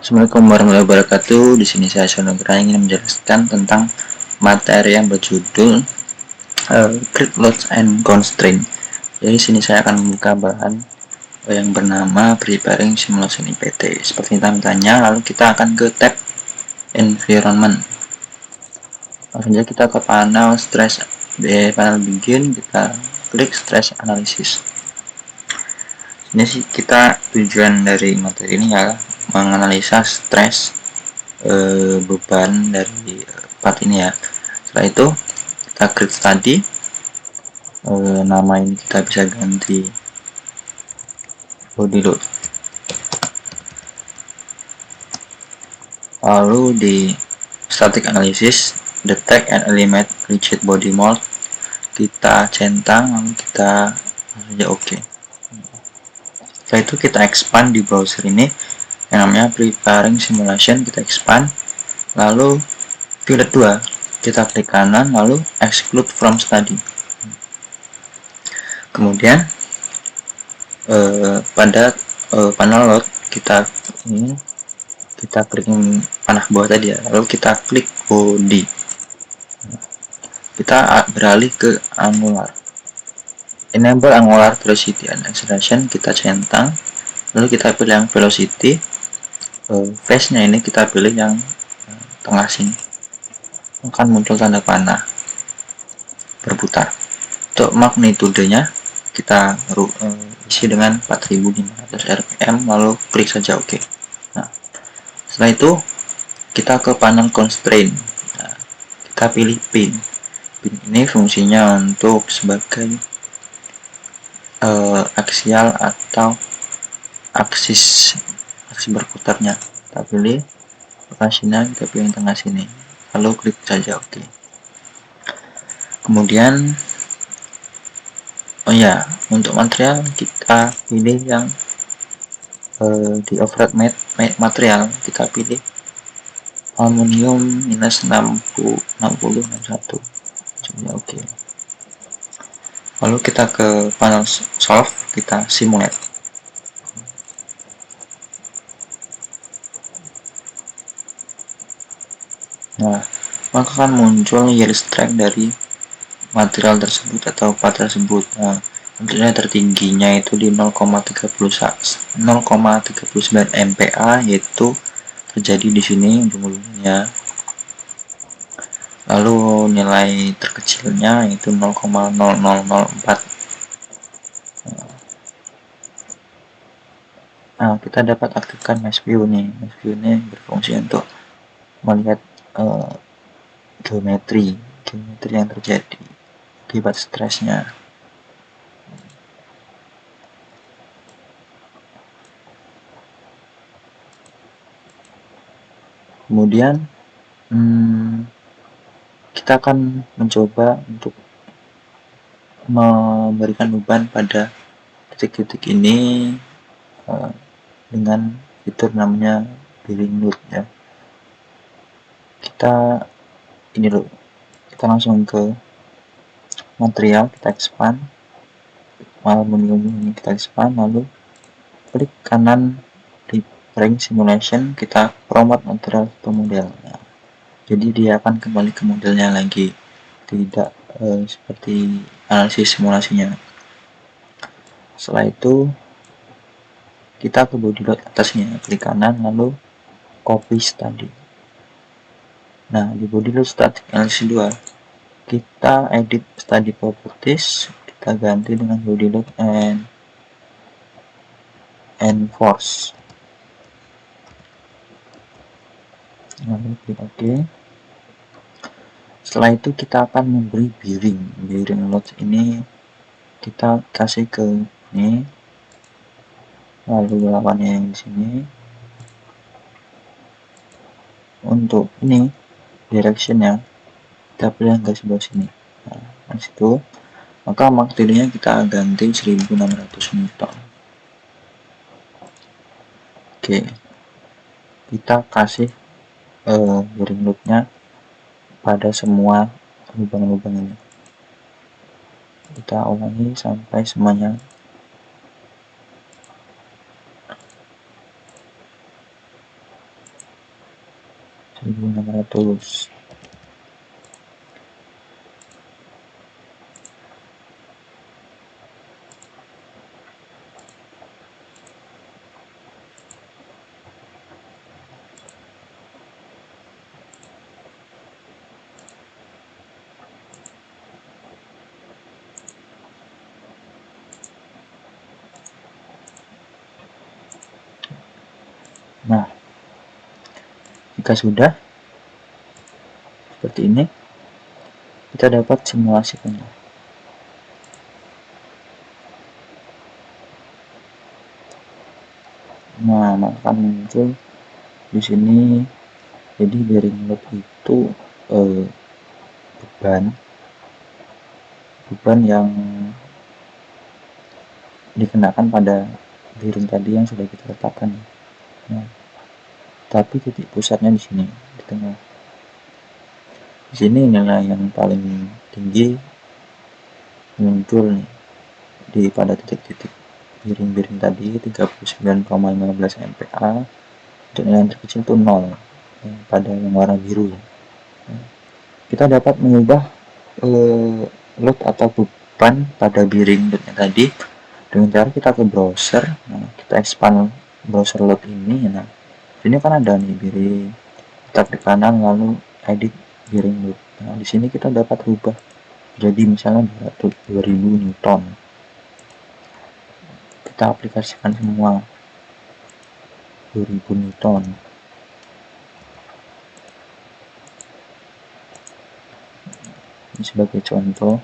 Assalamualaikum warahmatullahi wabarakatuh. Di sini saya Sonogra ingin menjelaskan tentang materi yang berjudul Grid Loads and Constraint. Jadi di sini saya akan membuka bahan yang bernama Preparing Simulation IPT. Seperti tampilannya, lalu kita akan ke tab Environment. Langsung saja kita ke panel Stress. Di panel Begin kita klik Stress Analysis. Ini sih kita tujuan dari materi ini ya menganalisa stres beban dari part ini ya. Setelah itu kita create study, nama ini kita bisa ganti body load. Lalu di static analysis, detect and eliminate rigid body mold, kita centang, lalu kita saja oke. Setelah itu kita expand di browser ini yang namanya Preparing Simulation, kita expand, lalu fillet 2 kita klik kanan, lalu exclude from study. Kemudian pada panel load kita klik panah bawah tadi ya, lalu kita klik body, kita beralih ke angular, enable angular velocity and acceleration, kita centang, lalu kita pilih yang velocity, phase nya ini kita pilih yang tengah sini, akan muncul tanda panah berputar. Untuk magnitudenya kita isi dengan 4500 rpm, lalu klik saja OK. Nah, setelah itu kita ke panel constraint. Nah, kita pilih pin. Pin ini fungsinya untuk sebagai aksial atau aksis berputarnya. Kita pilih lokasinya, kita pilih yang tengah sini, lalu klik saja OK. Kemudian untuk material kita pilih yang di override material, kita pilih aluminium minus 6061. Oke. Lalu kita ke panel solve, kita simulate. Nah, maka akan muncul yield strength dari material tersebut atau part tersebut. Nah, tentunya tertingginya itu di 0,39 MPa, yaitu terjadi di sini ujung-ujungnya. Lalu nilai terkecilnya itu 0,0004. Nah, kita dapat aktifkan mesh view nih. Mesh view ini berfungsi untuk melihat geometri yang terjadi akibat stresnya. Kemudian kita akan mencoba untuk memberikan beban pada titik-titik ini dengan fitur namanya bearing load ya. Kita langsung ke material, kita expand aluminium ini, kita expand, lalu klik kanan di Preparing Simulation, kita promote material to model. Nah, jadi dia akan kembali ke modelnya lagi, tidak seperti analisis simulasinya. Setelah itu kita ke body load atasnya, klik kanan, lalu copy study. Nah, di body load static analysis 2 kita edit study properties, kita ganti dengan body load and force, lalu klik OK. Setelah itu kita akan memberi bearing load ini kita kasih ke ini, lalu lawannya yang di sini. Untuk ini directionnya kita pilih yang garis bawah sini. Nah, situ maka magnitudenya kita ganti 1600 Newton. Oke, kita kasih bearing loadnya pada semua lubang-lubang ini. Kita ulangi sampai semuanya. 1600. Nah, jika sudah seperti ini, kita dapat simulasikannya. Nah, maka muncul di sini. Jadi bearing load itu beban yang dikenakan pada bearing tadi yang sudah kita letakkan. Nah, tapi titik pusatnya di sini, di tengah. Di sini nilai yang paling tinggi muncul nih pada titik-titik bearing tadi 39,15 MPa, dan yang terkecil itu 0 pada yang warna biru. Kita dapat mengubah load atau beban pada bearing loadnya tadi dengan cara kita ke browser. Nah, kita expand browser load ini. Nah, sini kan ada nih bearing, kita klik kanan lalu edit bearing load. Nah, di sini kita dapat rubah jadi misalnya 2000 Newton. Kita aplikasikan semua 2000 Newton. Ini sebagai contoh.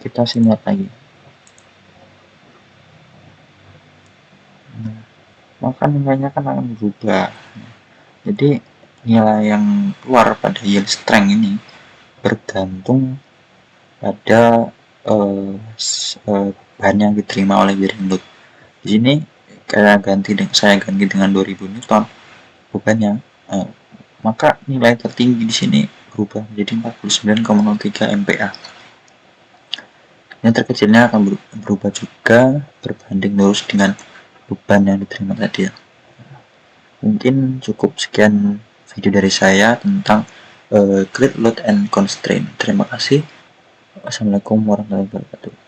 Kita simulasi lagi. Nah, maka nilainya kan akan berubah. Jadi nilai yang keluar pada yield strength ini bergantung pada bahan yang diterima oleh bearing load. Di sini saya ganti dengan 2000 Newton bebannya, maka nilai tertinggi di sini berubah menjadi 49,03 MPa. Yang terkecilnya akan berubah juga berbanding lurus dengan beban yang diterima tadi. Mungkin cukup sekian video dari saya tentang grid load and constraint. Terima kasih. Wassalamualaikum warahmatullahi wabarakatuh.